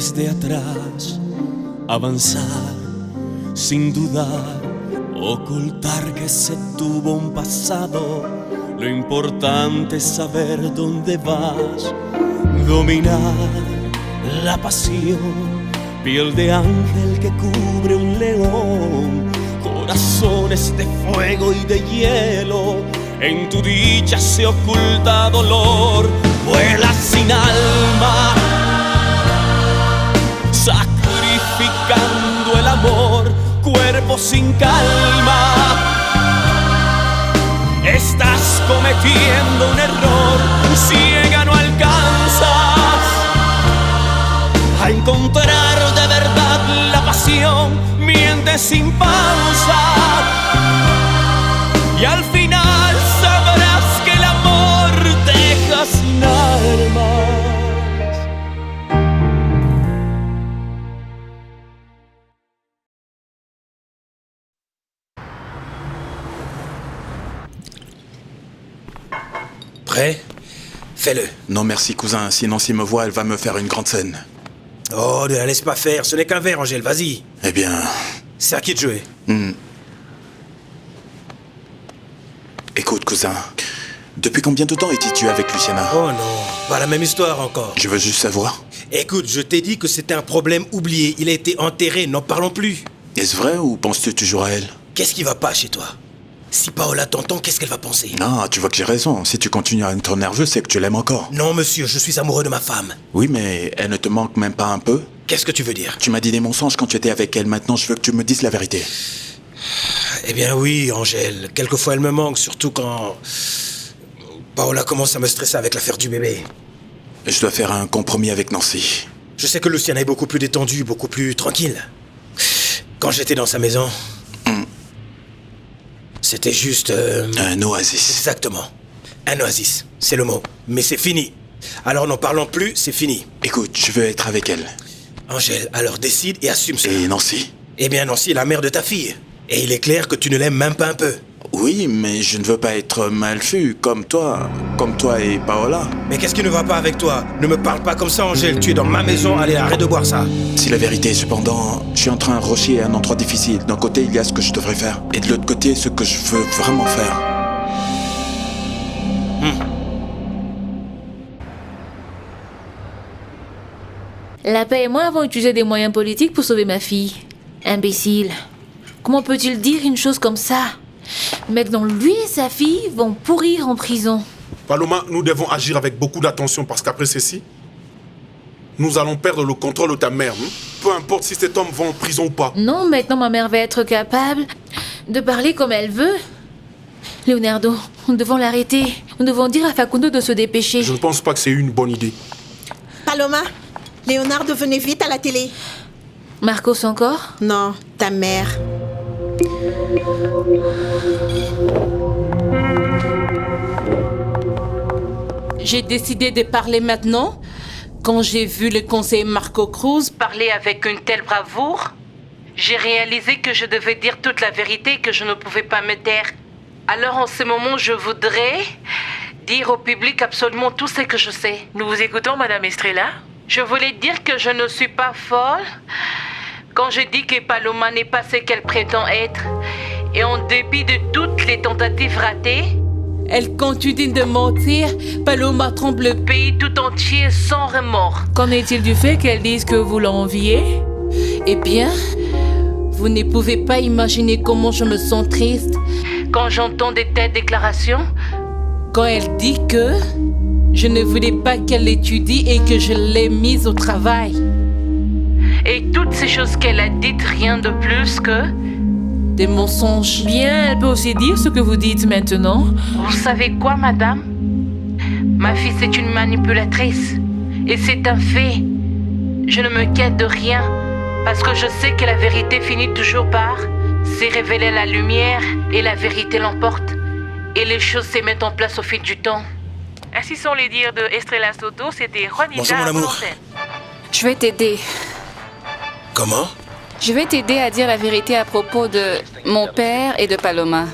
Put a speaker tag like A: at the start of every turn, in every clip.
A: desde atrás, avanzar sin dudar, ocultar que se tuvo un pasado. Lo importante es saber dónde vas, dominar la pasión, piel de ángel que cubre un león, corazones de fuego y de hielo. En tu dicha se oculta dolor, vuela sin alma, sacrificando el amor, cuerpo sin calma. Estás cometiendo un error, ciega no alcanzas a encontrar de verdad la pasión, mientes sin pausa y al final sabrás que el amor deja sin armas.
B: Prêt? Fais-le.
C: Non merci cousin, sinon s'il me voit, elle va me faire une grande scène.
B: Oh, ne la laisse pas faire, ce n'est qu'un verre, Angèle, vas-y.
C: Eh bien...
B: C'est à qui de jouer?
C: Écoute cousin, depuis combien de temps étais-tu avec Luciana?
B: Oh non, pas la même histoire encore.
C: Je veux juste savoir.
B: Écoute, je t'ai dit que c'était un problème oublié, il a été enterré, n'en parlons plus.
C: Est-ce vrai ou penses-tu toujours à elle?
B: Qu'est-ce qui va pas chez toi? Si Paola t'entend, qu'est-ce qu'elle va penser?
C: Non, tu vois que j'ai raison. Si tu continues à être nerveux, c'est que tu l'aimes encore.
B: Non monsieur, je suis amoureux de ma femme.
C: Oui, mais elle ne te manque même pas un peu?
B: Qu'est-ce que tu veux dire?
C: Tu m'as dit des mensonges quand tu étais avec elle, maintenant je veux que tu me dises la vérité.
B: Eh bien oui, Angèle, quelquefois elle me manque, surtout quand... Paola commence à me stresser avec l'affaire du bébé.
C: Je dois faire un compromis avec Nancy.
B: Je sais que Luciana est beaucoup plus détendue, beaucoup plus tranquille. Quand j'étais dans sa maison... C'était juste...
C: Un oasis.
B: Exactement. Un oasis, c'est le mot. Mais c'est fini. Alors n'en parlons plus, c'est fini.
C: Écoute, je veux être avec elle.
B: Angèle, alors décide et assume ça.
C: Et Nancy?
B: Eh bien Nancy est la mère de ta fille. Et il est clair que tu ne l'aimes même pas un peu.
C: Oui, mais je ne veux pas être mal vu comme toi et Paola.
B: Mais qu'est-ce qui ne va pas avec toi? Ne me parle pas comme ça, Angèle. Tu es dans ma maison, allez, arrête de boire ça.
C: Si la vérité, cependant, je suis en train de rocher à un endroit difficile. D'un côté, il y a ce que je devrais faire. Et de l'autre côté, ce que je veux vraiment faire.
D: La paix et moi avons utilisé des moyens politiques pour sauver ma fille. Imbécile. Comment peut-il dire une chose comme ça? Maintenant, lui et sa fille vont pourrir en prison.
E: Paloma, nous devons agir avec beaucoup d'attention parce qu'après ceci, nous allons perdre le contrôle de ta mère. Peu importe si cet homme va en prison ou pas.
D: Non, maintenant ma mère va être capable de parler comme elle veut. Leonardo, nous devons l'arrêter. Nous devons dire à Facundo de se dépêcher.
E: Je ne pense pas que c'est une bonne idée.
F: Paloma, Leonardo, venez vite à la télé.
D: Marcos encore?
F: Non, ta mère.
G: J'ai décidé de parler maintenant. Quand j'ai vu le conseiller Marco Cruz parler avec une telle bravoure, j'ai réalisé que je devais dire toute la vérité et que je ne pouvais pas me taire. Alors en ce moment, je voudrais dire au public absolument tout ce que je sais.
H: Nous vous écoutons, Madame Estrella.
G: Je voulais dire que je ne suis pas folle quand je dis que Paloma n'est pas ce qu'elle prétend être. Et en dépit de toutes les tentatives ratées, elle continue de mentir. Paloma trompe le pays tout entier sans remords.
H: Qu'en est-il du fait qu'elle dise que vous l'enviez?
G: Eh bien, vous ne pouvez pas imaginer comment je me sens triste quand j'entends de telles déclarations. Quand elle dit que je ne voulais pas qu'elle étudie et que je l'ai mise au travail. Et toutes ces choses qu'elle a dites, rien de plus que des mensonges.
H: Bien, elle peut aussi dire ce que vous dites maintenant.
G: Vous savez quoi, madame? Ma fille, c'est une manipulatrice. Et c'est un fait. Je ne me quitte de rien. Parce que je sais que la vérité finit toujours par se révéler à la lumière. Et la vérité l'emporte. Et les choses se mettent en place au fil du temps.
H: Ainsi sont les dires de Estrella Soto, c'était Juanita.
B: Bonjour, mon amour.
H: Volontaire.
I: Je vais t'aider.
B: Comment?
I: Je vais t'aider à dire la vérité à propos de mon père et de Paloma.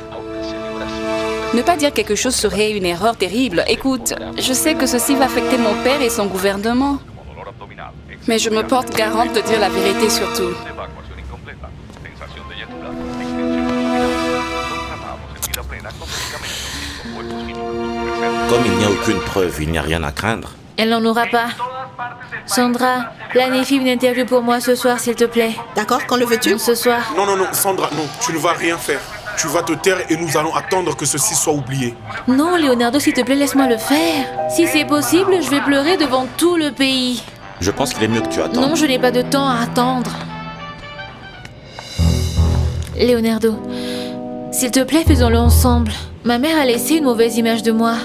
I: Ne pas dire quelque chose serait une erreur terrible. Écoute, je sais que ceci va affecter mon père et son gouvernement. Mais je me porte garante de dire la vérité surtout.
J: Comme il n'y a aucune preuve, il n'y a rien à craindre.
D: Elle n'en aura pas. Sandra, planifie une interview pour moi ce soir, s'il te plaît.
F: D'accord, quand le veux-tu?
D: Ce soir.
E: Non, Sandra, non, tu ne vas rien faire. Tu vas te taire et nous allons attendre que ceci soit oublié.
D: Non, Leonardo, s'il te plaît, laisse-moi le faire. Si c'est possible, je vais pleurer devant tout le pays.
J: Je pense qu'il est mieux que tu attendes.
D: Non, je n'ai pas de temps à attendre. Leonardo, s'il te plaît, faisons-le ensemble. Ma mère a laissé une mauvaise image de moi.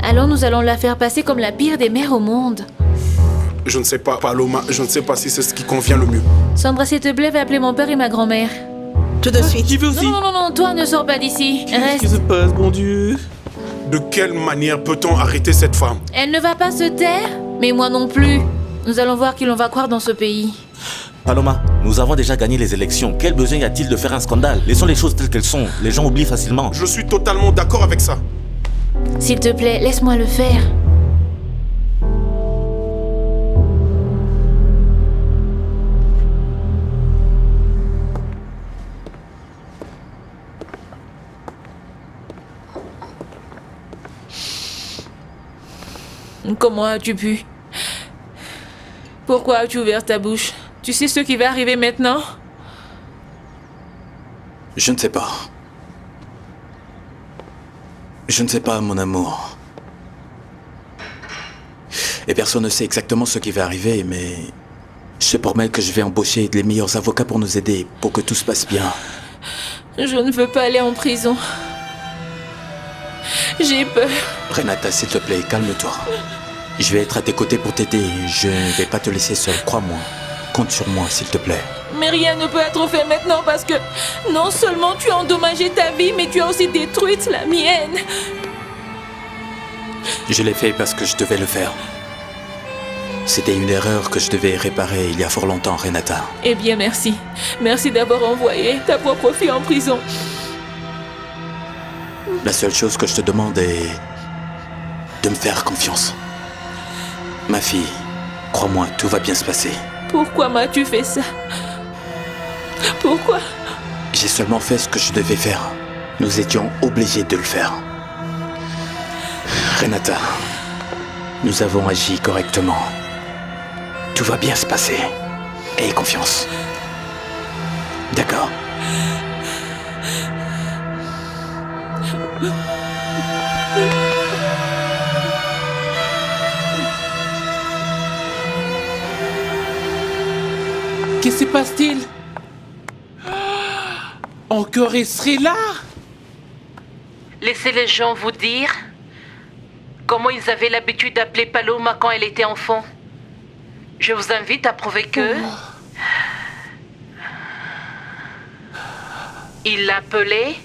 D: Alors nous allons la faire passer comme la pire des mères au monde.
E: Je ne sais pas, Paloma, je ne sais pas si c'est ce qui convient le mieux.
D: Sandra, s'il te plaît, va appeler mon père et ma grand-mère.
F: Tout de suite.
A: J'y vais aussi.
D: Non, toi ne sors pas d'ici.
A: Qu'est-ce qui se
D: Reste.
A: passe, mon Dieu?
E: De quelle manière peut-on arrêter cette femme?
D: Elle ne va pas se taire, mais moi non plus. Nous allons voir qui l'on va croire dans ce pays.
J: Paloma, nous avons déjà gagné les élections. Quel besoin y a-t-il de faire un scandale? Laissons les choses telles qu'elles sont. Les gens oublient facilement.
E: Je suis totalement d'accord avec ça.
D: S'il te plaît, laisse-moi le faire. Comment as-tu pu? Pourquoi as-tu ouvert ta bouche? Tu sais ce qui va arriver maintenant?
C: Je ne sais pas. Je ne sais pas, mon amour. Et personne ne sait exactement ce qui va arriver, mais je te promets que je vais embaucher les meilleurs avocats pour nous aider, pour que tout se passe bien.
D: Je ne veux pas aller en prison. J'ai peur.
C: Renata, s'il te plaît, calme-toi. Je vais être à tes côtés pour t'aider. Je ne vais pas te laisser seule, crois-moi. Compte sur moi, s'il te plaît.
D: Mais rien ne peut être fait maintenant parce que non seulement tu as endommagé ta vie, mais tu as aussi détruite la mienne.
C: Je l'ai fait parce que je devais le faire. C'était une erreur que je devais réparer il y a fort longtemps, Renata.
D: Eh bien, merci. Merci d'avoir envoyé ta propre fille en prison.
C: La seule chose que je te demande est de me faire confiance. Ma fille, crois-moi, tout va bien se passer.
D: Pourquoi m'as-tu fait ça? Pourquoi?
C: J'ai seulement fait ce que je devais faire. Nous étions obligés de le faire. Renata, nous avons agi correctement. Tout va bien se passer. Aie confiance. D'accord?
G: Qu'est-ce qui se passe-t-il? Encore Estrella? Laissez les gens vous dire comment ils avaient l'habitude d'appeler Paloma quand elle était enfant. Je vous invite à prouver que... Il l'appelait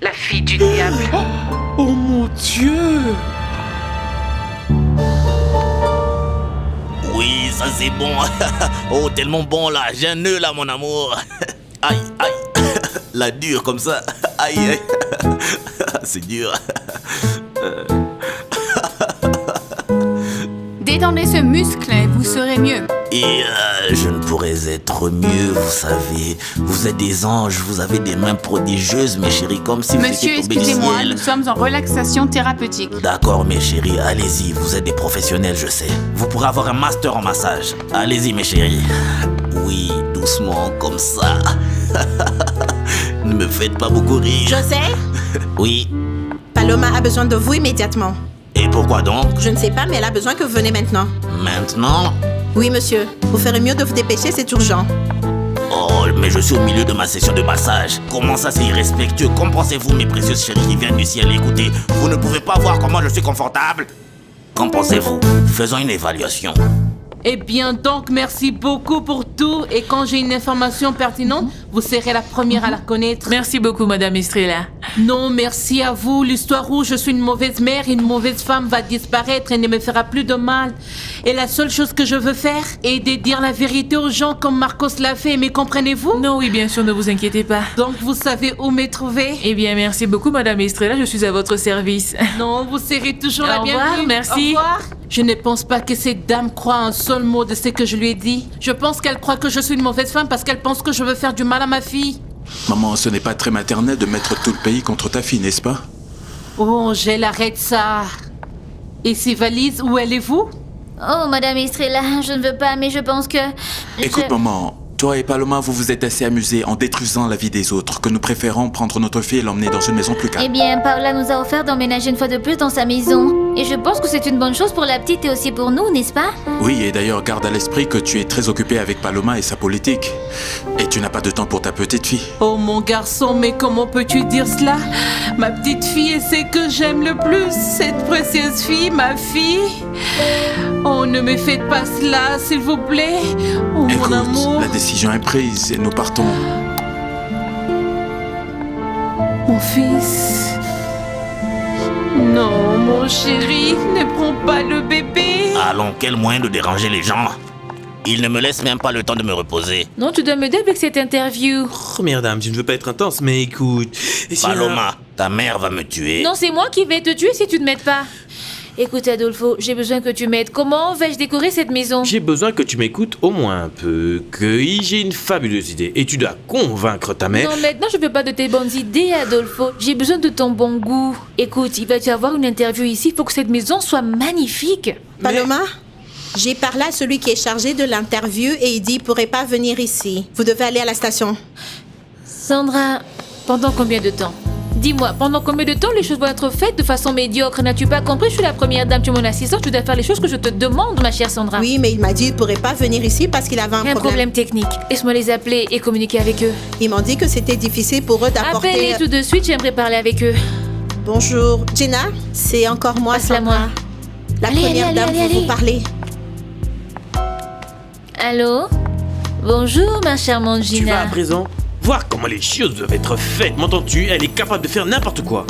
G: la fille du diable.
A: Oh mon Dieu!
J: Oui, ça c'est bon. Oh, tellement bon là. J'ai un nœud là, mon amour. Aïe, aïe. La dure comme ça. Aïe, aïe. C'est dur.
I: Détendez ce muscle et vous serez mieux.
J: Et je ne pourrais être mieux, vous savez. Vous êtes des anges, vous avez des mains prodigieuses, mes chéris, comme si
I: Monsieur,
J: vous étiez tombés du
I: excusez-moi,
J: ciel.
I: nous sommes en relaxation thérapeutique.
J: D'accord, mes chéris, allez-y, vous êtes des professionnels, je sais. Vous pourrez avoir un master en massage. Allez-y, mes chéris. Oui, doucement, comme ça. Ne me faites pas beaucoup rire.
F: José,
J: Oui.
F: Paloma a besoin de vous immédiatement.
J: Et pourquoi donc?
F: Je ne sais pas, mais elle a besoin que vous venez maintenant.
J: Maintenant?
F: Oui, monsieur. Vous ferez mieux de vous dépêcher, c'est urgent.
J: Oh, mais je suis au milieu de ma session de massage. Comment ça, c'est irrespectueux? Qu'en pensez-vous, mes précieuses chéries qui viennent du ciel? Écoutez, vous ne pouvez pas voir comment je suis confortable? Qu'en pensez-vous? Faisons une évaluation.
G: Eh bien donc, merci beaucoup pour tout. Et quand j'ai une information pertinente, vous serez la première à la connaître.
D: Merci beaucoup, Madame Estrella.
G: Non, merci à vous. L'histoire où je suis une mauvaise mère, une mauvaise femme va disparaître et ne me fera plus de mal. Et la seule chose que je veux faire est de dire la vérité aux gens comme Marcos l'a fait. Mais comprenez-vous?
D: Non, oui, bien sûr, ne vous inquiétez pas.
G: Donc vous savez où me trouver?
D: Eh bien, merci beaucoup, Madame Estrella, je suis à votre service.
G: Non, vous serez toujours la
D: Au revoir,
G: bienvenue.
D: merci.
G: Au revoir. Je ne pense pas que cette dame croit un seul mot de ce que je lui ai dit. Je pense qu'elle croit que je suis une mauvaise femme parce qu'elle pense que je veux faire du mal à ma fille.
C: Maman, ce n'est pas très maternel de mettre tout le pays contre ta fille, n'est-ce pas?
G: Oh, Angèle, arrête ça. Et ces valises, où allez-vous?
D: Oh, Madame Estrella, je ne veux pas, mais je pense que...
C: Écoute, maman, toi et Paloma, vous vous êtes assez amusés en détruisant la vie des autres, que nous préférons prendre notre fille et l'emmener dans une maison plus calme.
D: Eh bien, Paola nous a offert d'emménager une fois de plus dans sa maison. Et je pense que c'est une bonne chose pour la petite et aussi pour nous, n'est-ce pas?
C: Oui, et d'ailleurs, garde à l'esprit que tu es très occupé avec Paloma et sa politique. Et tu n'as pas de temps pour ta petite fille.
G: Oh, mon garçon, mais comment peux-tu dire cela? Ma petite fille est ce que j'aime le plus. Cette précieuse fille, ma fille. Oh, ne me faites pas cela, s'il vous plaît. Oh,
C: Écoute,
G: mon amour.
C: la décision est prise et nous partons.
G: Mon fils. Non, mon chéri, ne prends pas le bébé.
J: Allons, quel moyen de déranger les gens. Il ne me laisse même pas le temps de me reposer.
D: Non, tu dois m'aider avec cette interview.
B: Première dame, je ne veux pas être intense, mais écoute... et si
J: Paloma, ta mère va me tuer.
D: Non, c'est moi qui vais te tuer si tu ne m'aides pas. Écoute, Adolfo, j'ai besoin que tu m'aides. Comment vais-je décorer cette maison?
K: J'ai besoin que tu m'écoutes au moins un peu, que j'ai une fabuleuse idée et tu dois convaincre ta mère.
D: Non, maintenant je veux pas de tes bonnes idées, Adolfo. J'ai besoin de ton bon goût. Écoute, il va y avoir une interview ici, il faut que cette maison soit magnifique.
F: Paloma, j'ai parlé à celui qui est chargé de l'interview et il dit qu'il pourrait pas venir ici. Vous devez aller à la station.
D: Sandra, pendant combien de temps? Dis-moi, pendant combien de temps les choses vont être faites de façon médiocre? N'as-tu pas compris? Je suis la première dame, tu es mon assistante, tu dois faire les choses que je te demande, ma chère Sandra.
F: Oui, mais il m'a dit qu'il pourrait pas venir ici parce qu'il avait un
D: problème technique. Laisse-moi les appeler et communiquer avec eux.
F: Ils m'ont dit que c'était difficile pour eux d'apporter...
D: Appelle-les tout de suite, j'aimerais parler avec eux.
F: Bonjour. Gina, c'est encore moi,
D: Passe-la
F: Sandra.
D: moi.
F: La première dame veut vous parler.
D: Allô? Bonjour, ma charmante Gina.
K: Tu vas à présent voir comment les choses doivent être faites, m'entends-tu? Elle est capable de faire n'importe quoi.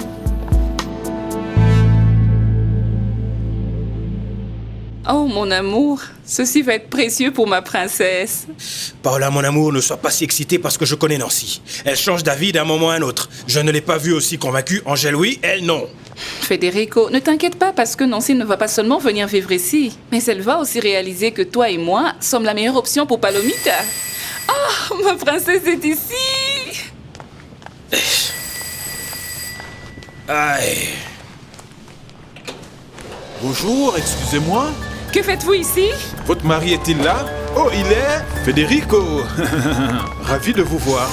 I: Oh, mon amour, ceci va être précieux pour ma princesse.
B: Paola, mon amour, ne sois pas si excitée parce que je connais Nancy. Elle change d'avis d'un moment à un autre. Je ne l'ai pas vue aussi convaincue. Angèle, oui, elle, non.
I: Federico, ne t'inquiète pas parce que Nancy ne va pas seulement venir vivre ici, mais elle va aussi réaliser que toi et moi sommes la meilleure option pour Palomita. Oh, ma princesse est ici.
B: Aïe.
L: Bonjour, excusez-moi.
I: Que faites-vous ici?
L: Votre mari est-il là? Oh, il est Federico. Ravi de vous voir.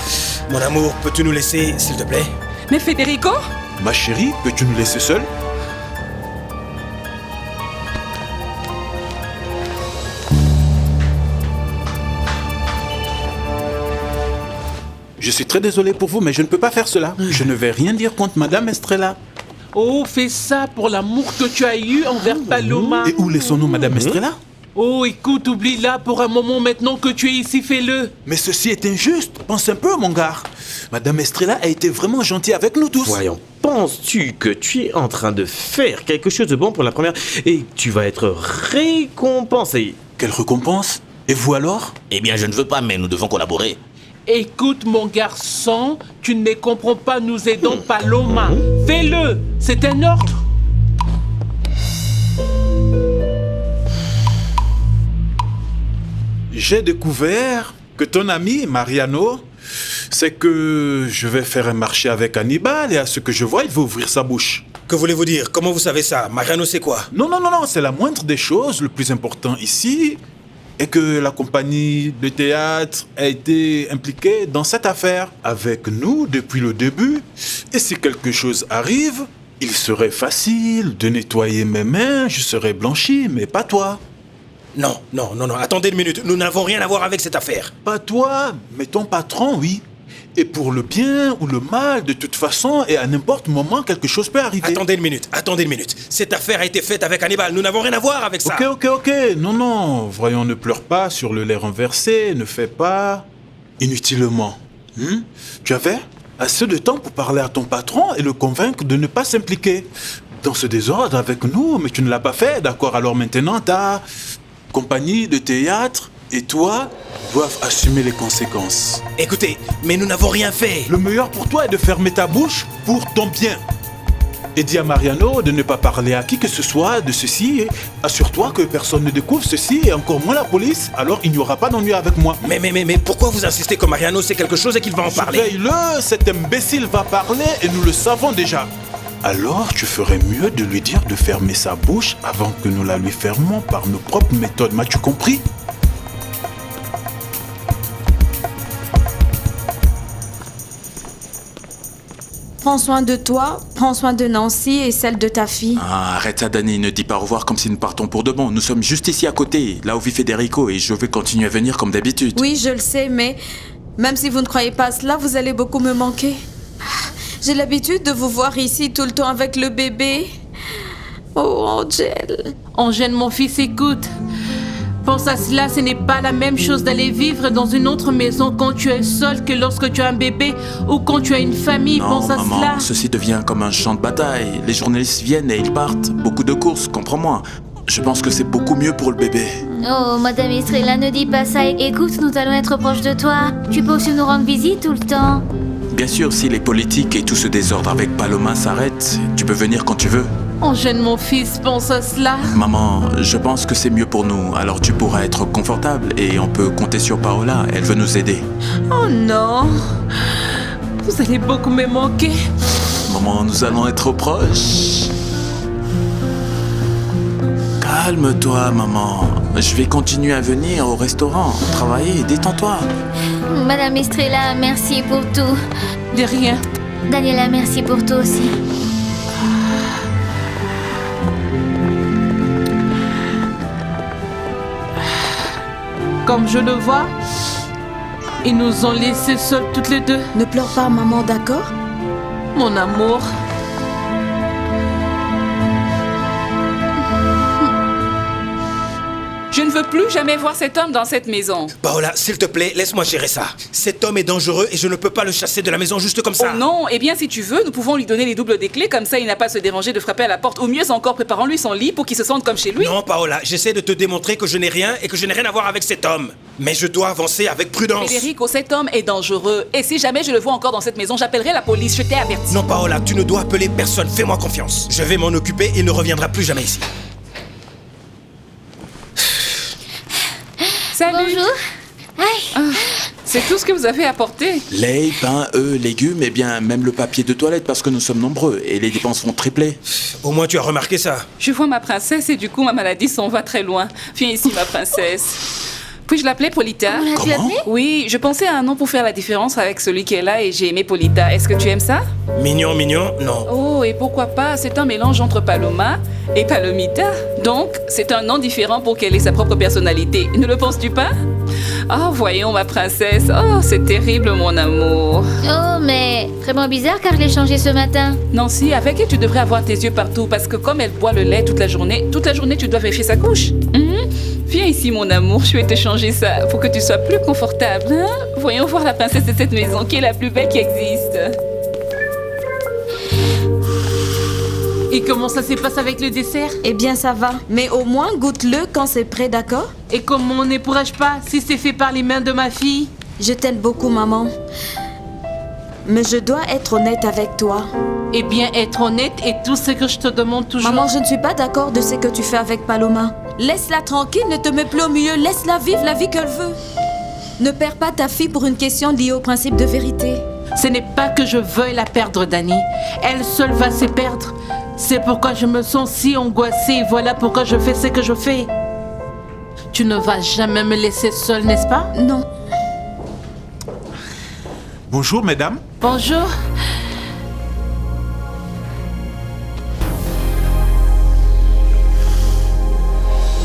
B: Mon amour, peux-tu nous laisser, s'il te plaît?
I: Mais Federico?
L: Ma chérie, peux-tu nous laisser seuls? Je suis très désolé pour vous, mais je ne peux pas faire cela. Je ne vais rien dire contre Madame Estrella.
M: Oh, fais ça pour l'amour que tu as eu envers Paloma.
L: Et où laissons-nous Madame Estrella?
M: Oh, écoute, oublie-la pour un moment maintenant que tu es ici, fais-le.
L: Mais ceci est injuste. Pense un peu, mon gars. Madame Estrella a été vraiment gentille avec nous tous.
K: Voyons, penses-tu que tu es en train de faire quelque chose de bon pour la première et tu vas être récompensé?
L: Quelle récompense? Et vous alors?
J: Eh bien, je ne veux pas, mais nous devons collaborer.
M: Écoute, mon garçon, tu ne comprends pas, nous aidons Paloma. Fais-le, c'est un ordre.
L: J'ai découvert que ton ami, Mariano, c'est que je vais faire un marché avec Hannibal et à ce que je vois, il veut ouvrir sa bouche.
B: Que voulez-vous dire? Comment vous savez ça? Mariano, c'est quoi?
L: Non, c'est la moindre des choses. Le plus important ici est que la compagnie de théâtre a été impliquée dans cette affaire avec nous depuis le début. Et si quelque chose arrive, il serait facile de nettoyer mes mains, je serais blanchi, mais pas toi.
B: Non, attendez une minute, nous n'avons rien à voir avec cette affaire.
L: Pas toi, mais ton patron, oui. Et pour le bien ou le mal, de toute façon, et à n'importe moment, quelque chose peut arriver.
B: Attendez une minute. Cette affaire a été faite avec Hannibal, nous n'avons rien à voir avec ça.
L: Ok. Non, voyons, ne pleure pas sur le lait renversé, ne fais pas inutilement. Tu avais assez de temps pour parler à ton patron et le convaincre de ne pas s'impliquer dans ce désordre avec nous, mais tu ne l'as pas fait, d'accord? Alors maintenant, ta compagnie de théâtre et toi doivent assumer les conséquences.
B: Écoutez, mais nous n'avons rien fait.
L: Le meilleur pour toi est de fermer ta bouche pour ton bien. Et dis à Mariano de ne pas parler à qui que ce soit de ceci. Et assure-toi que personne ne découvre ceci, et encore moins la police. Alors il n'y aura pas d'ennui avec moi.
B: Mais pourquoi vous insistez que Mariano sait quelque chose et qu'il va en parler?
L: Surveille-le, cet imbécile va parler et nous le savons déjà. Alors tu ferais mieux de lui dire de fermer sa bouche avant que nous la lui fermons par nos propres méthodes. M'as-tu compris?
N: Prends soin de toi, prends soin de Nancy et celle de ta fille.
C: Ah, arrête ça, Dani, ne dis pas au revoir comme si nous partons pour de bon. Nous sommes juste ici à côté, là où vit Federico, et je vais continuer à venir comme d'habitude.
N: Oui, je le sais, mais même si vous ne croyez pas cela, vous allez beaucoup me manquer. J'ai l'habitude de vous voir ici tout le temps avec le bébé. Oh, Angel.
G: Angèle, mon fils, écoute. Pense à cela, ce n'est pas la même chose d'aller vivre dans une autre maison quand tu es seul que lorsque tu as un bébé ou quand tu as une famille.
C: Non,
G: Pense à
C: maman,
G: cela.
C: ceci devient comme un champ de bataille. Les journalistes viennent et ils partent. Beaucoup de courses, comprends-moi. Je pense que c'est beaucoup mieux pour le bébé.
D: Oh, Madame Estrella, ne dis pas ça. Écoute, nous allons être proches de toi. Tu peux aussi nous rendre visite tout le temps.
C: Bien sûr, si les politiques et tout ce désordre avec Paloma s'arrêtent, tu peux venir quand tu veux.
G: Angèle, mon fils, pense à cela.
C: Maman, je pense que c'est mieux pour nous. Alors tu pourras être confortable et on peut compter sur Paola. Elle veut nous aider.
G: Oh non. Vous allez beaucoup me manquer.
C: Maman, nous allons être proches. Calme-toi, maman. Je vais continuer à venir au restaurant, travailler, détends-toi.
D: Madame Estrella, merci pour tout.
G: De rien.
D: Daniela, merci pour tout aussi.
G: Comme je le vois, ils nous ont laissés seuls toutes les deux.
N: Ne pleure pas, maman, d'accord?
G: Mon amour.
I: Je ne veux plus jamais voir cet homme dans cette maison.
B: Paola, s'il te plaît, laisse-moi gérer ça. Cet homme est dangereux et je ne peux pas le chasser de la maison juste comme ça.
I: Oh non, eh bien si tu veux, nous pouvons lui donner les doubles des clés, comme ça il n'a pas à se déranger de frapper à la porte. Ou mieux encore, préparons-lui son lit pour qu'il se sente comme chez lui.
B: Non, Paola, j'essaie de te démontrer que je n'ai rien et que je n'ai rien à voir avec cet homme. Mais je dois avancer avec prudence.
I: Federico, cet homme est dangereux. Et si jamais je le vois encore dans cette maison, j'appellerai la police, je t'ai averti.
B: Non, Paola, tu ne dois appeler personne, fais-moi confiance. Je vais m'en occuper et il ne reviendra plus jamais ici.
I: Salut.
D: Bonjour.
I: C'est tout ce que vous avez apporté.
C: Lait, pain, œufs, légumes, et bien même le papier de toilette parce que nous sommes nombreux et les dépenses vont tripler.
B: Au moins tu as remarqué ça.
I: Je vois ma princesse et du coup ma maladie s'en va très loin. Viens ici ma princesse. Puis-je l'appeler Polita?
D: Tu appelé?
I: Oui, je pensais à un nom pour faire la différence avec celui qui est là et j'ai aimé Polita. Est-ce que tu aimes ça?
B: Mignon, non.
I: Oh, et pourquoi pas? C'est un mélange entre Paloma et Palomita. Donc, c'est un nom différent pour qu'elle ait sa propre personnalité. Ne le penses-tu pas? Oh, voyons ma princesse. Oh, c'est terrible mon amour.
D: Oh, mais vraiment bizarre car je l'ai changé ce matin.
I: Nancy, avec elle, tu devrais avoir tes yeux partout parce que comme elle boit le lait toute la journée, tu dois vérifier sa couche. Viens ici, mon amour, je vais te changer ça pour que tu sois plus confortable. Hein? Voyons voir la princesse de cette maison qui est la plus belle qui existe. Et comment ça se passe avec le dessert?
N: Eh bien, ça va. Mais au moins, goûte-le quand c'est prêt, d'accord?
G: Et comment ne pourrais-je pas si c'est fait par les mains de ma fille?
N: Je t'aime beaucoup, maman. Mais je dois être honnête avec toi.
G: Eh bien, être honnête est tout ce que je te demande toujours.
N: Maman, je ne suis pas d'accord de ce que tu fais avec Paloma. Laisse-la tranquille, ne te mets plus au milieu, laisse-la vivre la vie qu'elle veut. Ne perds pas ta fille pour une question liée au principe de vérité.
G: Ce n'est pas que je veuille la perdre, Dani. Elle seule va se perdre. C'est pourquoi je me sens si angoissée et voilà pourquoi je fais ce que je fais. Tu ne vas jamais me laisser seule, n'est-ce pas?
N: Non.
L: Bonjour, mesdames.
G: Bonjour.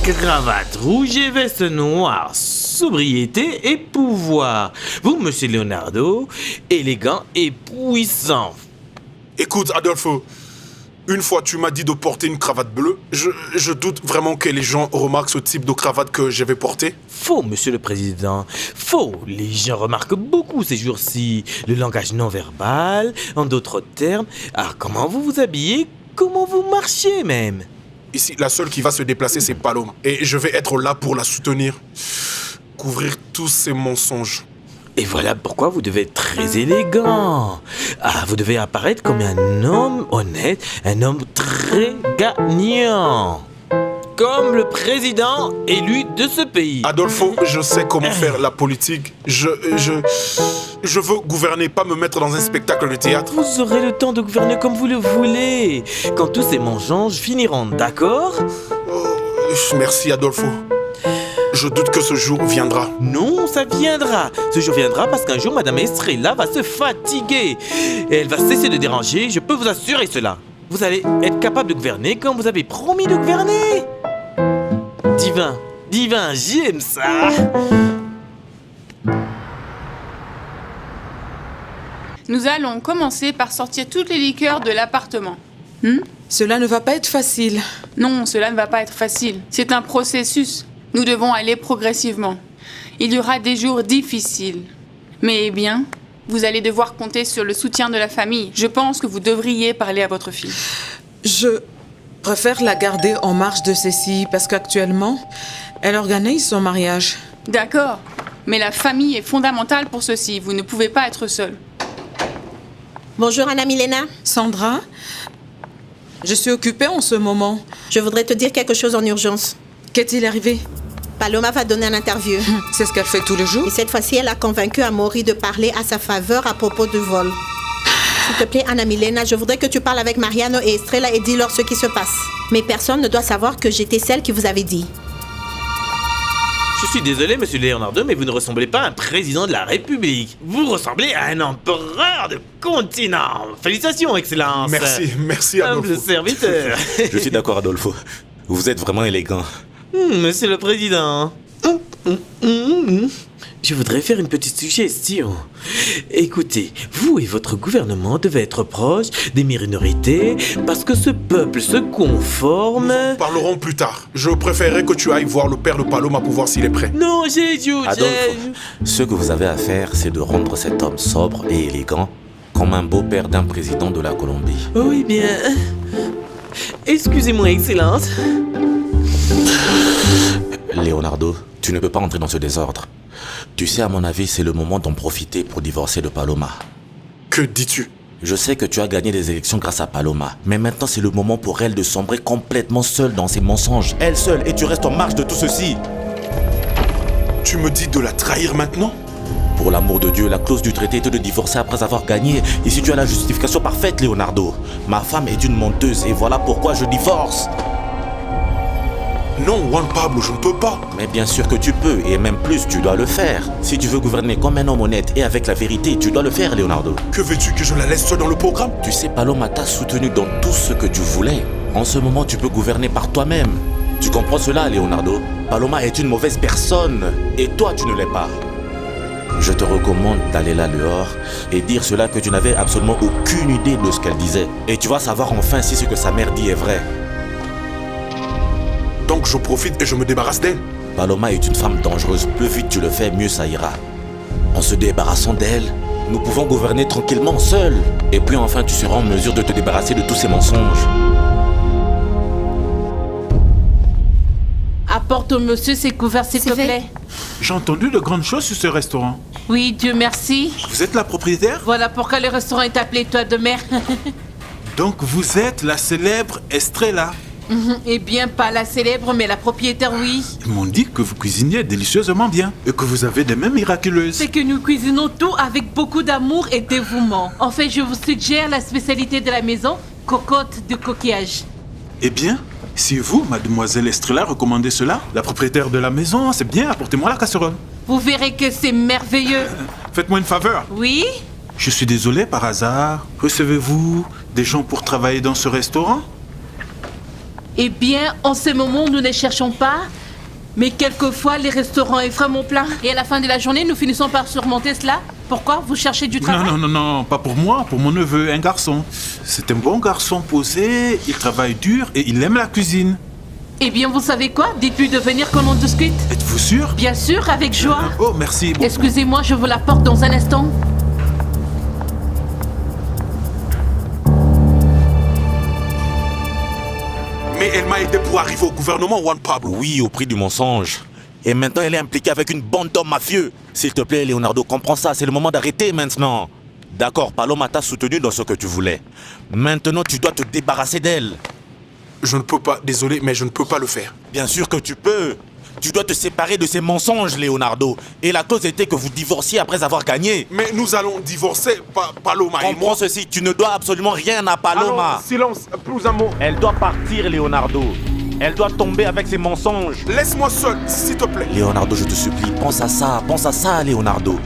K: Cravate rouge et veste noire, sobriété et pouvoir. Vous, monsieur Leonardo, élégant et puissant.
E: Écoute, Adolfo, une fois tu m'as dit de porter une cravate bleue. Je doute vraiment que les gens remarquent ce type de cravate que je vais porter.
K: Faux, monsieur le président. Faux. Les gens remarquent beaucoup ces jours-ci le langage non verbal, en d'autres termes. Alors, comment vous vous habillez? Comment vous marchez même?
E: Ici, la seule qui va se déplacer, c'est Paloma. Et je vais être là pour la soutenir. Couvrir tous ces mensonges.
K: Et voilà pourquoi vous devez être très élégant. Ah, vous devez apparaître comme un homme honnête, un homme très gagnant. Comme le président élu de ce pays.
E: Adolfo, je sais comment faire la politique. Je veux gouverner, pas me mettre dans un spectacle de théâtre.
K: Vous aurez le temps de gouverner comme vous le voulez. Quand tous ces mensonges finiront, d'accord?
E: Merci, Adolfo. Je doute que ce jour viendra.
K: Non, ça viendra. Ce jour viendra parce qu'un jour, Madame Estrella va se fatiguer. Et elle va cesser de déranger, je peux vous assurer cela. Vous allez être capable de gouverner comme vous avez promis de gouverner. Divin, j'aime ça.
I: Nous allons commencer par sortir toutes les liqueurs de l'appartement.
O: Cela ne va pas être facile.
I: Non, cela ne va pas être facile. C'est un processus. Nous devons aller progressivement. Il y aura des jours difficiles. Mais bien, vous allez devoir compter sur le soutien de la famille. Je pense que vous devriez parler à votre fille.
O: Je préfère la garder en marge de ceci parce qu'actuellement, elle organise son mariage.
I: D'accord. Mais la famille est fondamentale pour ceci. Vous ne pouvez pas être seul.
F: Bonjour Anna Milena.
O: Sandra, je suis occupée en ce moment.
F: Je voudrais te dire quelque chose en urgence.
O: Qu'est-il arrivé?
F: Paloma va donner une interview.
O: C'est ce qu'elle fait tous les jours.
F: Et cette fois-ci, elle a convaincu Amaury de parler à sa faveur à propos du vol. S'il te plaît, Anna Milena, je voudrais que tu parles avec Mariano et Estrella et dis-leur ce qui se passe. Mais personne ne doit savoir que j'étais celle qui vous avait dit.
K: Je suis désolé, monsieur Leonardo, mais vous ne ressemblez pas à un président de la République. Vous ressemblez à un empereur de continent. Félicitations, Excellence.
E: Merci, Adolfo.
K: Humble serviteur.
J: Je suis d'accord, Adolfo. Vous êtes vraiment élégant.
K: Monsieur le Président. Je voudrais faire une petite suggestion. Écoutez, vous et votre gouvernement devez être proches des minorités parce que ce peuple se conforme...
E: Nous en parlerons plus tard. Je préférerais que tu ailles voir le père de Paloma pour voir s'il est prêt.
K: Non,
J: Adolfo, ce que vous avez à faire, c'est de rendre cet homme sobre et élégant comme un beau-père d'un président de la Colombie.
K: Oui, bien... Excusez-moi, Excellence.
J: Leonardo, tu ne peux pas entrer dans ce désordre. Tu sais, à mon avis, c'est le moment d'en profiter pour divorcer de Paloma.
E: Que dis-tu?
J: Je sais que tu as gagné des élections grâce à Paloma, mais maintenant c'est le moment pour elle de sombrer complètement seule dans ses mensonges. Elle seule, et tu restes en marge de tout ceci.
E: Tu me dis de la trahir maintenant?
J: Pour l'amour de Dieu, la clause du traité était de divorcer après avoir gagné. Ici, tu as la justification parfaite, Leonardo. Ma femme est une menteuse, et voilà pourquoi je divorce.
E: Non, Juan Pablo, je ne peux pas.
J: Mais bien sûr que tu peux, et même plus, tu dois le faire. Si tu veux gouverner comme un homme honnête et avec la vérité, tu dois le faire, Leonardo.
E: Que veux-tu, que je la laisse seule dans le programme?
J: Tu sais, Paloma t'a soutenu dans tout ce que tu voulais. En ce moment, tu peux gouverner par toi-même. Tu comprends cela, Leonardo? Paloma est une mauvaise personne, et toi, tu ne l'es pas. Je te recommande d'aller là dehors et dire cela que tu n'avais absolument aucune idée de ce qu'elle disait. Et tu vas savoir enfin si ce que sa mère dit est vrai.
E: Donc je profite et je me débarrasse d'elle.
J: Paloma est une femme dangereuse. Plus vite tu le fais, mieux ça ira. En se débarrassant d'elle, nous pouvons gouverner tranquillement seuls. Et puis enfin tu seras en mesure de te débarrasser de tous ces mensonges.
G: Apporte au monsieur ses couverts, s'il te plaît.
L: J'ai entendu de grandes choses sur ce restaurant.
G: Oui, Dieu merci.
L: Vous êtes la propriétaire?
G: Voilà pourquoi le restaurant est appelé Toit de Mer.
L: Donc vous êtes la célèbre Estrella?
G: Eh bien, pas la célèbre, mais la propriétaire, oui.
L: Ils m'ont dit que vous cuisiniez délicieusement bien et que vous avez des mains miraculeuses.
G: C'est que nous cuisinons tout avec beaucoup d'amour et dévouement. En fait, je vous suggère la spécialité de la maison, cocotte de coquillage.
L: Eh bien, si vous, mademoiselle Estrella, recommandez cela, la propriétaire de la maison, c'est bien, apportez-moi la casserole.
G: Vous verrez que c'est merveilleux.
L: Faites-moi une faveur.
G: Oui?
L: Je suis désolé, par hasard, recevez-vous des gens pour travailler dans ce restaurant?
G: Eh bien, en ce moment, nous ne cherchons pas. Mais quelquefois, les restaurants est vraiment plein. Et à la fin de la journée, nous finissons par surmonter cela. Pourquoi? Vous cherchez du travail?
L: Non, pas pour moi, pour mon neveu, un garçon. C'est un bon garçon posé, il travaille dur et il aime la cuisine.
G: Eh bien, vous savez quoi? Dites-lui de venir qu'on en discute.
L: Êtes-vous sûr?
G: Bien sûr, avec joie.
L: Oh, merci. Bon.
G: Excusez-moi, je vous l'apporte dans un instant.
E: Mais elle m'a aidé pour arriver au gouvernement, Juan Pablo.
J: Oui, au prix du mensonge. Et maintenant, elle est impliquée avec une bande d'hommes mafieux. S'il te plaît, Leonardo, comprends ça. C'est le moment d'arrêter maintenant. D'accord, Paloma t'a soutenu dans ce que tu voulais. Maintenant, tu dois te débarrasser d'elle.
E: Je ne peux pas, désolé, mais je ne peux pas le faire.
J: Bien sûr que tu peux. Tu dois te séparer de ces mensonges, Leonardo. Et la clause était que vous divorciez après avoir gagné.
E: Mais nous allons divorcer, Paloma et moi.
J: Comprends ceci, tu ne dois absolument rien à Paloma.
E: Alors, silence, plus un mot.
J: Elle doit partir, Leonardo. Elle doit tomber avec ses mensonges.
E: Laisse-moi seul, s'il te plaît.
J: Leonardo, je te supplie, pense à ça, Leonardo.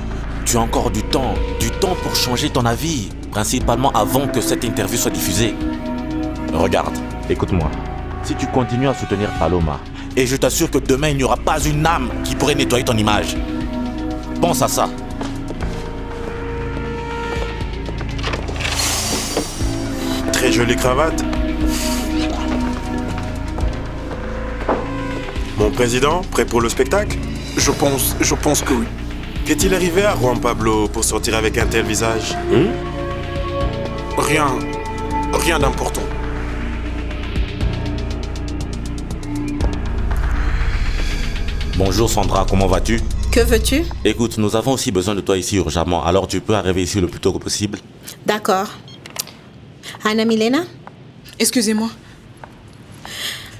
J: Tu as encore du temps pour changer ton avis. Principalement avant que cette interview soit diffusée. Regarde, écoute-moi. Si tu continues à soutenir Paloma, et je t'assure que demain, il n'y aura pas une âme qui pourrait nettoyer ton image. Pense à ça.
P: Très jolie cravate. Mon président, prêt pour le spectacle?
E: Je pense que oui.
P: Qu'est-il arrivé à Juan Pablo pour sortir avec un tel visage?
E: Rien d'important.
J: Bonjour Sandra, comment vas-tu?
F: Que veux-tu?
J: Écoute, nous avons aussi besoin de toi ici urgemment, alors tu peux arriver ici le plus tôt que possible.
F: D'accord. Anna Milena?
O: Excusez-moi.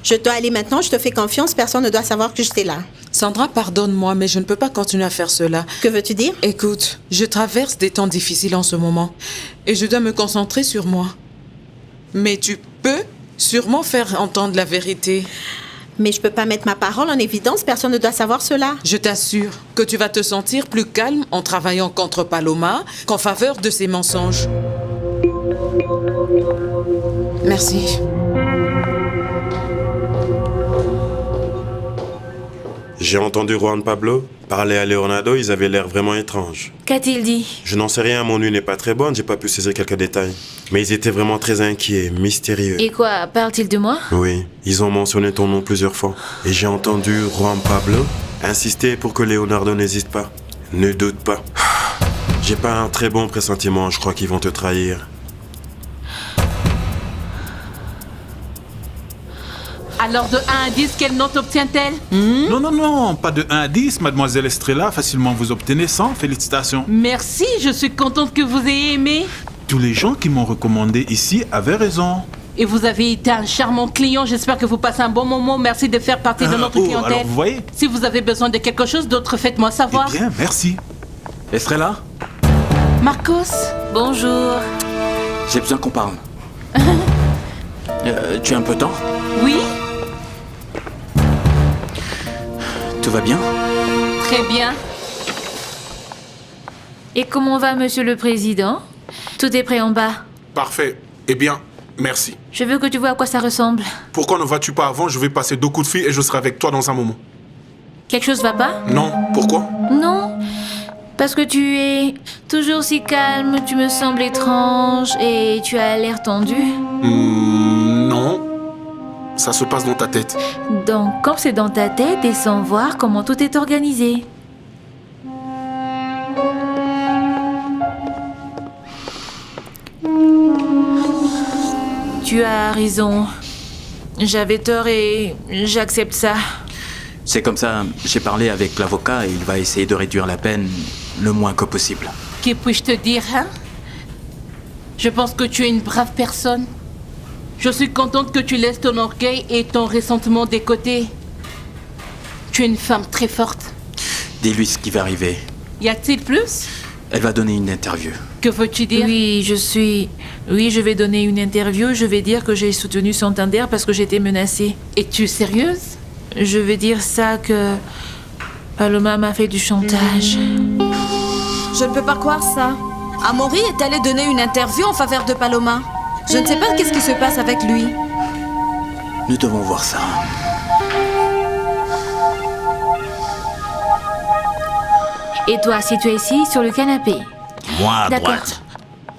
F: Je dois aller maintenant, je te fais confiance, personne ne doit savoir que j'étais là.
O: Sandra, pardonne-moi, mais je ne peux pas continuer à faire cela.
F: Que veux-tu dire?
O: Écoute, je traverse des temps difficiles en ce moment et je dois me concentrer sur moi. Mais tu peux sûrement faire entendre la vérité.
F: Mais je peux pas mettre ma parole en évidence, personne ne doit savoir cela.
O: Je t'assure que tu vas te sentir plus calme en travaillant contre Paloma qu'en faveur de ses mensonges. Merci.
P: J'ai entendu Juan Pablo parler à Leonardo, ils avaient l'air vraiment étranges.
D: Qu'a-t-il dit?
P: Je n'en sais rien, mon nuit n'est pas très bonne, j'ai pas pu saisir quelques détails. Mais ils étaient vraiment très inquiets, mystérieux.
D: Et quoi, parle-t-il de moi?
P: Oui, ils ont mentionné ton nom plusieurs fois. Et j'ai entendu Juan Pablo insister pour que Leonardo n'hésite pas. Ne doute pas. J'ai pas un très bon pressentiment, je crois qu'ils vont te trahir.
G: Alors de 1 à 10, quelle note obtient-elle?
L: Non, pas de 1 à 10, mademoiselle Estrella. Facilement vous obtenez 100, félicitations.
G: Merci, je suis contente que vous ayez aimé.
L: Tous les gens qui m'ont recommandé ici avaient raison.
G: Et vous avez été un charmant client, j'espère que vous passez un bon moment. Merci de faire partie de notre clientèle.
L: Alors vous voyez?
G: Si vous avez besoin de quelque chose d'autre, faites-moi savoir.
L: Eh bien, merci. Estrella?
G: Marcos?
D: Bonjour.
C: J'ai besoin qu'on parle. Tu as un peu de temps?
G: Oui?
C: Tout va bien?
G: Très bien.
D: Et comment va, monsieur le président? Tout est prêt en bas.
E: Parfait. Eh bien, merci.
D: Je veux que tu vois à quoi ça ressemble.
E: Pourquoi ne vas-tu pas avant? Je vais passer 2 coups de fil et je serai avec toi dans un moment.
D: Quelque chose va pas?
E: Non. Pourquoi?
D: Non. Parce que tu es toujours si calme, tu me sembles étrange et tu as l'air tendu.
E: Non. Ça se passe dans ta tête.
D: Donc, quand c'est dans ta tête et sans voir comment tout est organisé. Tu as raison. J'avais tort et j'accepte ça.
C: C'est comme ça, j'ai parlé avec l'avocat et il va essayer de réduire la peine le moins que possible.
G: Que puis-je te dire, hein? Je pense que tu es une brave personne. Je suis contente que tu laisses ton orgueil et ton ressentiment de côté. Tu es une femme très forte.
C: Dis-lui ce qui va arriver.
G: Y a-t-il plus?
C: Elle va donner une interview.
G: Que veux-tu dire?
D: Oui, je vais donner une interview. Je vais dire que j'ai soutenu Santander parce que j'étais menacée.
G: Es-tu sérieuse?
D: Je vais dire ça que Paloma m'a fait du chantage.
N: Je ne peux pas croire ça. Amaury est allé donner une interview en faveur de Paloma. Je ne sais pas qu'est-ce qui se passe avec lui.
C: Nous devons voir ça.
D: Et toi, assis-toi ici sur le canapé.
J: Moi à
D: D'accord.
J: droite.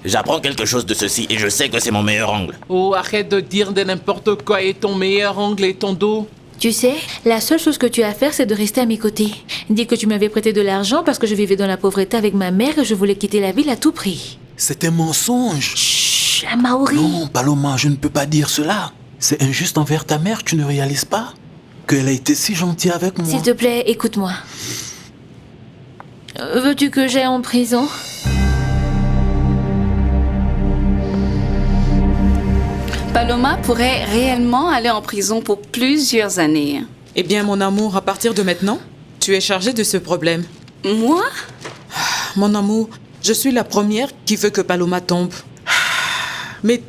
J: J'apprends quelque chose de ceci et je sais que c'est mon meilleur angle.
M: Oh, arrête de dire de n'importe quoi et ton meilleur angle est ton dos.
D: Tu sais, la seule chose que tu as à faire, c'est de rester à mes côtés. Dis que tu m'avais prêté de l'argent parce que je vivais dans la pauvreté avec ma mère et je voulais quitter la ville à tout prix.
L: C'est un mensonge.
D: Chut, Amaury.
L: Non, Paloma, je ne peux pas dire cela. C'est injuste envers ta mère, tu ne réalises pas? qu'elle a été si gentille avec moi.
D: S'il te plaît, écoute-moi. Veux-tu que j'aille en prison?
I: Paloma pourrait réellement aller en prison pour plusieurs années.
O: Eh bien, mon amour, à partir de maintenant, tu es chargé de ce problème.
I: Moi?
O: Mon amour, je suis la première qui veut que Paloma tombe. Mais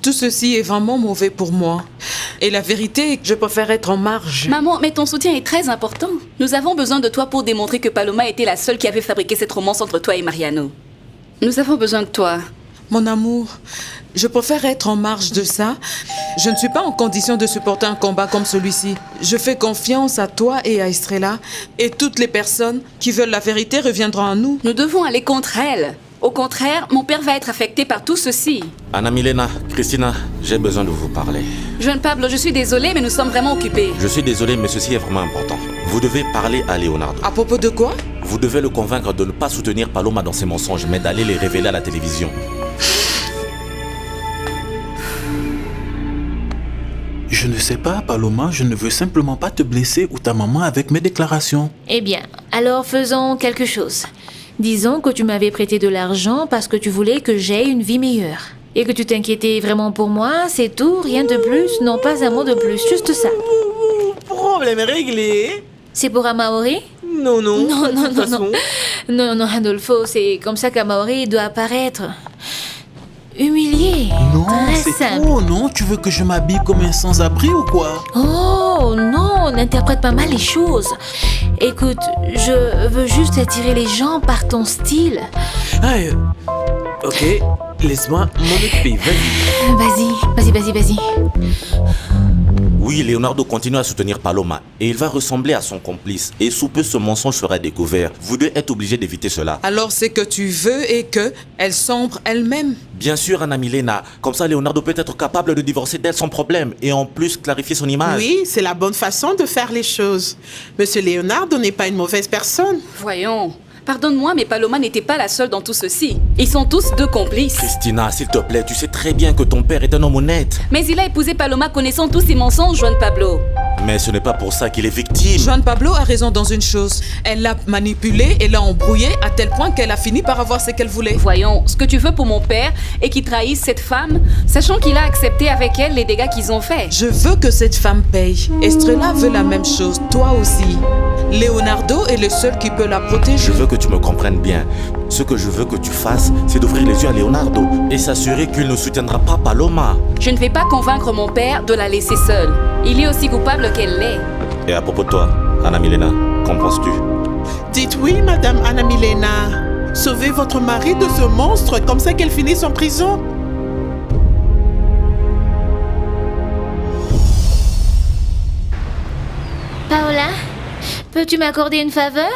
O: tout ceci est vraiment mauvais pour moi. Et la vérité est que je préfère être en marge.
I: Maman, mais ton soutien est très important. Nous avons besoin de toi pour démontrer que Paloma était la seule qui avait fabriqué cette romance entre toi et Mariano. Nous avons besoin de toi.
O: Mon amour, je préfère être en marge de ça. Je ne suis pas en condition de supporter un combat comme celui-ci. Je fais confiance à toi et à Estrella. Et toutes les personnes qui veulent la vérité reviendront à nous.
I: Nous devons aller contre elle. Au contraire, mon père va être affecté par tout ceci.
C: Anna Milena, Christina, j'ai besoin de vous parler.
I: Jeune Pablo, je suis désolée, mais nous sommes vraiment occupés.
C: Je suis désolé, mais ceci est vraiment important. Vous devez parler à Leonardo.
O: À propos de quoi?
C: Vous devez le convaincre de ne pas soutenir Paloma dans ses mensonges, mais d'aller les révéler à la télévision.
L: Je ne sais pas, Paloma, je ne veux simplement pas te blesser ou ta maman avec mes déclarations.
D: Eh bien, alors faisons quelque chose. Disons que tu m'avais prêté de l'argent parce que tu voulais que j'aie une vie meilleure. Et que tu t'inquiétais vraiment pour moi, c'est tout, rien de plus, non pas un mot de plus, juste ça.
K: Problème réglé.
D: C'est pour Amaori?
K: Non.
D: Non, Adolfo, c'est comme ça qu'Amaori doit apparaître. Humilié.
L: Non,
D: très
L: c'est
D: simple.
L: trop, non? Tu veux que je m'habille comme un sans-abri ou quoi?
D: Oh non, n'interprète pas mal les choses. Écoute, je veux juste attirer les gens par ton style.
K: Ah, ok, laisse-moi m'en occuper,
D: Vas-y.
C: Oui, Leonardo continue à soutenir Paloma et il va ressembler à son complice. Et sous peu, ce mensonge sera découvert. Vous deux êtes obligés d'éviter cela.
O: Alors c'est que tu veux et que elle sombre elle-même.
C: Bien sûr, Anna Milena. Comme ça, Leonardo peut être capable de divorcer d'elle sans problème et en plus clarifier son image.
Q: Oui, c'est la bonne façon de faire les choses. Monsieur Leonardo n'est pas une mauvaise personne.
I: Voyons. Pardonne-moi, mais Paloma n'était pas la seule dans tout ceci. Ils sont tous deux complices.
C: Christina, s'il te plaît, tu sais très bien que ton père est un homme honnête.
I: Mais il a épousé Paloma connaissant tous ses mensonges, Juan Pablo.
C: Mais ce n'est pas pour ça qu'il est victime.
O: Juan Pablo a raison dans une chose. Elle l'a manipulé et l'a embrouillé à tel point qu'elle a fini par avoir ce qu'elle voulait.
I: Voyons, ce que tu veux pour mon père est qu'il trahisse cette femme, sachant qu'il a accepté avec elle les dégâts qu'ils ont faits.
O: Je veux que cette femme paye. Estrella veut la même chose, toi aussi. Leonardo est le seul qui peut la protéger.
C: Je veux que tu me comprennes bien. Ce que je veux que tu fasses, c'est d'ouvrir les yeux à Leonardo et s'assurer qu'il ne soutiendra pas Paloma.
I: Je ne vais pas convaincre mon père de la laisser seule. Il est aussi coupable qu'elle l'est.
C: Et à propos de toi, Anna Milena, qu'en penses-tu?
Q: Dites oui, Madame Anna Milena. Sauvez votre mari de ce monstre, comme ça qu'elle finisse en prison.
D: Paola, peux-tu m'accorder une faveur?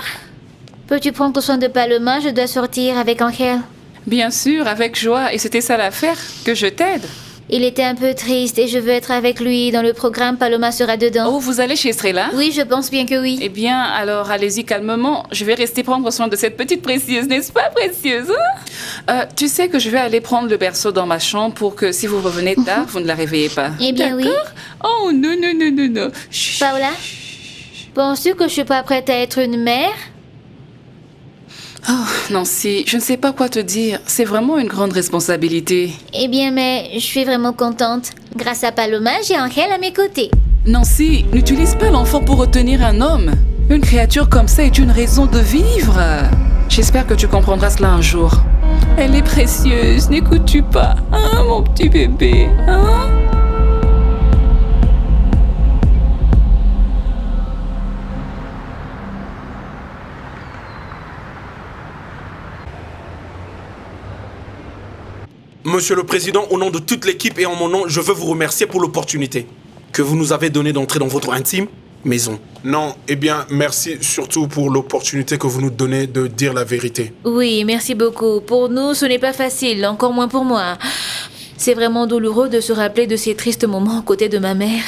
D: Peux-tu prendre soin de Paloma? Je dois sortir avec Angel.
I: Bien sûr, avec joie. Et c'était ça l'affaire, que je t'aide.
D: Il était un peu triste et je veux être avec lui. Dans le programme, Paloma sera dedans.
I: Oh, vous allez chez Estrella?
D: Oui, je pense bien que oui.
I: Eh bien, alors allez-y calmement. Je vais rester prendre soin de cette petite précieuse, n'est-ce pas, précieuse? Tu sais que je vais aller prendre le berceau dans ma chambre pour que si vous revenez tard, vous ne la réveillez pas.
D: Eh bien oui.
I: Oh, non.
D: Chut. Paola, penses-tu que je suis pas prête à être une mère?
I: Oh, Nancy, je ne sais pas quoi te dire. C'est vraiment une grande responsabilité.
D: Eh bien, mais je suis vraiment contente. Grâce à Paloma, j'ai Angel à mes côtés.
I: Nancy, n'utilise pas l'enfant pour retenir un homme. Une créature comme ça est une raison de vivre. J'espère que tu comprendras cela un jour. Elle est précieuse, n'écoutes-tu pas? Hein, mon petit bébé, hein?
E: Monsieur le Président, au nom de toute l'équipe et en mon nom, je veux vous remercier pour l'opportunité que vous nous avez donnée d'entrer dans votre intime maison. Non, eh bien, merci surtout pour l'opportunité que vous nous donnez de dire la vérité.
D: Oui, merci beaucoup. Pour nous, ce n'est pas facile, encore moins pour moi. C'est vraiment douloureux de se rappeler de ces tristes moments aux côtés de ma mère.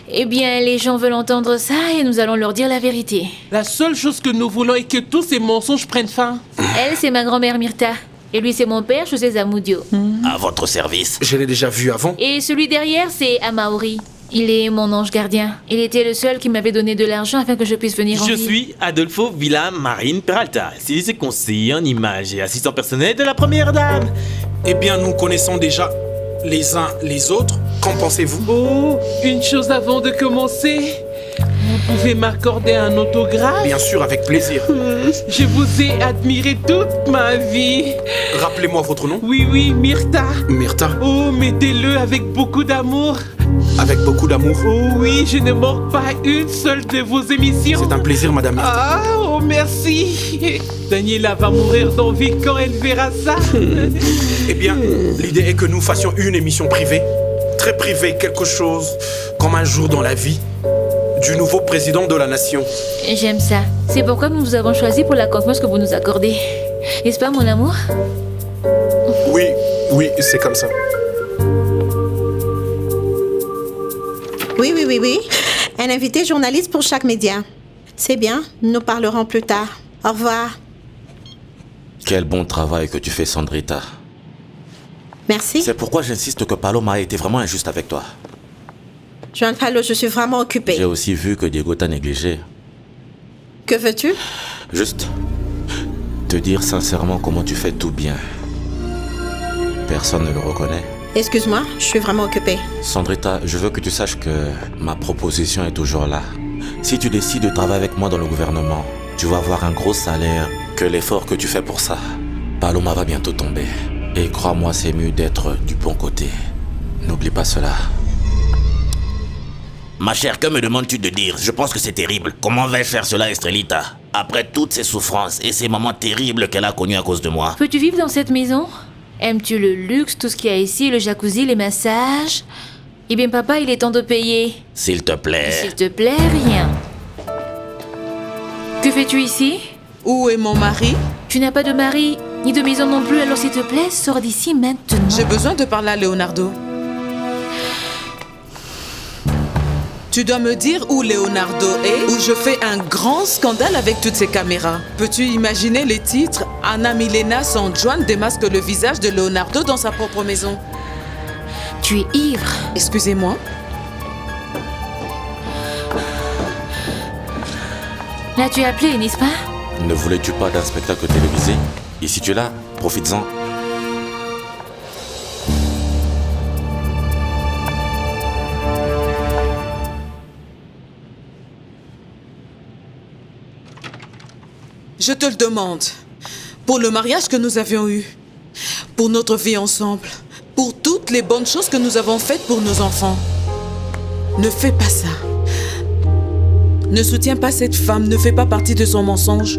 D: Eh bien, les gens veulent entendre ça et nous allons leur dire la vérité.
M: La seule chose que nous voulons est que tous ces mensonges prennent fin.
D: Elle, c'est ma grand-mère Myrta. Et lui, c'est mon père, José Zamudio.
J: À votre service.
E: Je l'ai déjà vu avant.
D: Et celui derrière, c'est Amaori. Il est mon ange gardien. Il était le seul qui m'avait donné de l'argent afin que je puisse venir en
K: Je
D: ville.
K: suis Adolfo Villa Marine Peralta, c'est conseiller en images et assistant personnel de la première dame.
E: Eh bien, nous connaissons déjà les uns les autres. Qu'en pensez-vous?
M: Oh, une chose avant de commencer. Vous pouvez m'accorder un autographe?
E: Bien sûr, avec plaisir.
M: Je vous ai admiré toute ma vie.
E: Rappelez-moi votre nom.
M: Oui, Myrtha.
E: Myrtha.
M: Oh, mettez-le avec beaucoup d'amour.
E: Avec beaucoup d'amour.
M: Oh oui, je ne manque pas une seule de vos émissions.
E: C'est un plaisir, Madame Myrtha.
M: Ah, oh merci. Daniela va mourir d'envie quand elle verra ça.
E: Eh bien, l'idée est que nous fassions une émission privée. Très privée, quelque chose comme un jour dans la vie du nouveau président de la nation.
D: J'aime ça. C'est pourquoi nous vous avons choisi pour la confiance que vous nous accordez. N'est-ce pas, mon amour?
E: Oui, c'est comme ça.
F: Oui. Un invité journaliste pour chaque média. C'est bien, nous parlerons plus tard. Au revoir.
J: Quel bon travail que tu fais, Sandrita.
F: Merci.
J: C'est pourquoi j'insiste que Paloma a été vraiment injuste avec toi.
F: Giancarlo, je suis vraiment occupée.
J: J'ai aussi vu que Diego t'a négligé.
F: Que veux-tu?
J: Juste te dire sincèrement comment tu fais tout bien. Personne ne le reconnaît.
F: Excuse-moi, je suis vraiment occupée.
J: Sandrita, je veux que tu saches que ma proposition est toujours là. Si tu décides de travailler avec moi dans le gouvernement, tu vas avoir un gros salaire, que l'effort que tu fais pour ça. Paloma va bientôt tomber. Et crois-moi, c'est mieux d'être du bon côté. N'oublie pas cela. Ma chère, que me demandes-tu de dire? Je pense que c'est terrible. Comment vais-je faire cela, Estrelita? Après toutes ces souffrances et ces moments terribles qu'elle a connus à cause de moi.
D: Peux-tu vivre dans cette maison? Aimes-tu le luxe, tout ce qu'il y a ici, le jacuzzi, les massages? Eh bien, papa, il est temps de payer.
J: S'il te plaît.
D: S'il te plaît, rien. Que fais-tu ici?
O: Où est mon mari?
D: Tu n'as pas de mari, ni de maison non plus, alors s'il te plaît, sors d'ici maintenant.
O: J'ai besoin de parler à Leonardo. Tu dois me dire où Leonardo est, ou je fais un grand scandale avec toutes ces caméras. Peux-tu imaginer les titres? Ana Milena San Juan démasque le visage de Leonardo dans sa propre maison.
D: Tu es ivre.
O: Excusez-moi.
D: L'as-tu appelé, n'est-ce pas?
J: Ne voulais-tu pas d'un spectacle télévisé? Et si tu l'as, profites-en.
O: Je te le demande. Pour le mariage que nous avions eu, pour notre vie ensemble, pour toutes les bonnes choses que nous avons faites pour nos enfants. Ne fais pas ça. Ne soutiens pas cette femme, ne fais pas partie de son mensonge.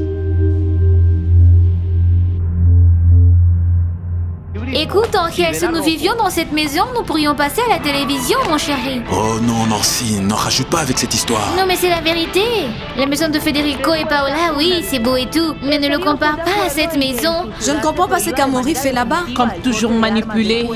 D: Écoute, en si nous vivions dans cette maison, nous pourrions passer à la télévision, mon chéri.
C: Oh non, Nancy, n'en rajoute pas avec cette histoire.
D: Non, mais c'est la vérité. La maison de Federico et Paola, oui, c'est beau et tout, mais ne le compare pas à cette maison.
N: Je ne comprends pas ce qu'Amaury fait là-bas.
M: Comme toujours manipulé.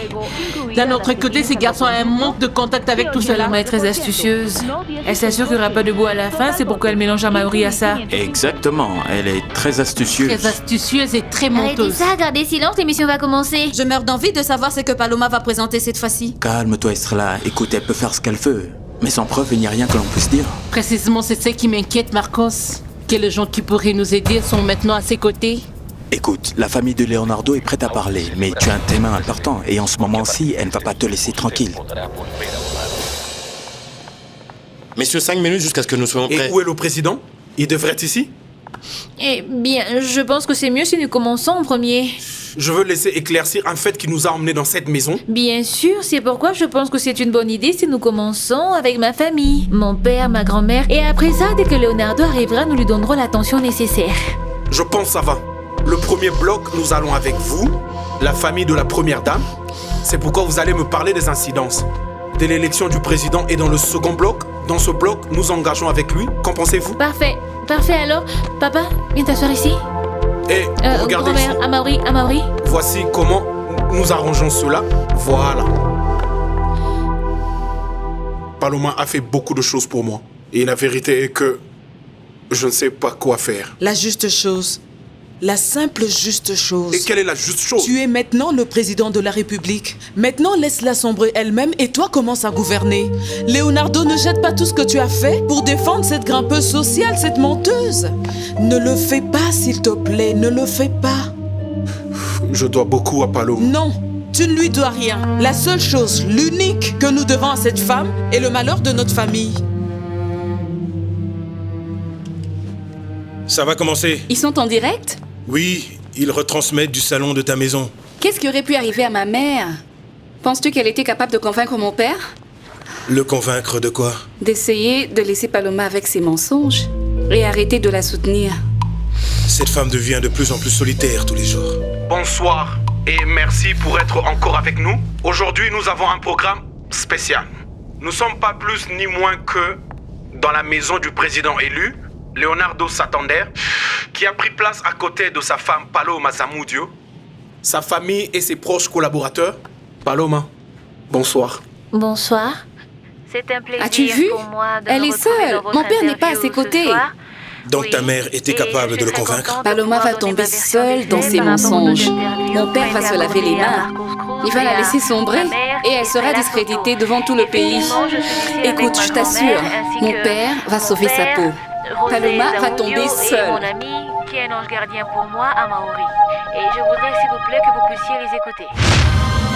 M: D'un autre côté, ces garçons ont un manque de contact avec tout cela.
D: Paloma est très astucieuse. Elle s'assure qu'il n'y aura pas de goût à la fin, c'est pourquoi elle mélange Amaori à ça.
C: Exactement, elle est très astucieuse.
M: Très astucieuse et très
D: Arrêtez
M: menteuse.
D: ça, gardez silence, l'émission va commencer.
N: Je meurs d'envie de savoir ce que Paloma va présenter cette fois-ci.
C: Calme-toi, Estrella. Écoute, elle peut faire ce qu'elle veut. Mais sans preuve, il n'y a rien que l'on puisse dire.
M: Précisément, c'est ce qui m'inquiète, Marcos. Que les gens qui pourraient nous aider sont maintenant à ses côtés.
C: Écoute, la famille de Leonardo est prête à parler, mais tu as un témoin important et en ce moment-ci, elle ne va pas te laisser tranquille.
P: Messieurs, 5 minutes jusqu'à ce que nous soyons prêts.
E: Et où est le président? Il devrait être ici?
D: Eh bien, je pense que c'est mieux si nous commençons en premier.
E: Je veux laisser éclaircir un fait qui nous a emmenés dans cette maison.
D: Bien sûr, c'est pourquoi je pense que c'est une bonne idée si nous commençons avec ma famille. Mon père, ma grand-mère, et après ça, dès que Leonardo arrivera, nous lui donnerons l'attention nécessaire.
E: Je pense que ça va. Le premier bloc, nous allons avec vous, la famille de la première dame. C'est pourquoi vous allez me parler des incidences de l'élection du président. Et dans le second bloc, dans ce bloc, nous engageons avec lui. Qu'en pensez-vous?
D: Parfait. Parfait alors. Papa, viens t'asseoir ici.
E: Et regardez ici.
D: Grand-mère, Amaori.
E: Voici comment nous arrangeons cela. Voilà. Paloma a fait beaucoup de choses pour moi. Et la vérité est que je ne sais pas quoi faire.
O: La juste chose, la simple juste chose.
E: Et quelle est la juste chose?
O: Tu es maintenant le président de la République. Maintenant, laisse-la sombrer elle-même et toi commence à gouverner. Leonardo, ne jette pas tout ce que tu as fait pour défendre cette grimpeuse sociale, cette menteuse. Ne le fais pas, s'il te plaît, ne le fais pas.
E: Je dois beaucoup à Paloma.
O: Non, tu ne lui dois rien. La seule chose, l'unique que nous devons à cette femme est le malheur de notre famille.
B: Ça va commencer.
I: Ils sont en direct?
B: Oui, ils retransmettent du salon de ta maison.
I: Qu'est-ce qui aurait pu arriver à ma mère? Penses-tu qu'elle était capable de convaincre mon père?
B: Le convaincre de quoi?
I: D'essayer de laisser Paloma avec ses mensonges et arrêter de la soutenir.
B: Cette femme devient de plus en plus solitaire tous les jours.
E: Bonsoir et merci pour être encore avec nous. Aujourd'hui, nous avons un programme spécial. Nous sommes pas plus ni moins que dans la maison du président élu, Leonardo Santander, qui a pris place à côté de sa femme Paloma Zamudio, sa famille et ses proches collaborateurs. Paloma, bonsoir.
D: Bonsoir.
H: C'est un plaisir
I: As-tu vu?
H: pour moi de
I: Elle
H: me
I: est
H: retrouver
I: seule.
H: dans votre
I: Mon père n'est pas à
H: interview
I: ses
H: ce
I: côtés.
H: soir.
B: Donc ta mère était capable de le convaincre?
I: Paloma va tomber seule dans ses mensonges. Mon père va se laver les mains. Il va la laisser sombrer et elle sera discréditée devant tout le pays. Écoute, je t'assure, mon père va sauver sa peau. Paloma va tomber seule.
H: Mon ami, qui est un ange gardien pour moi à Maori. Et je voudrais, s'il vous plaît, que vous puissiez les écouter.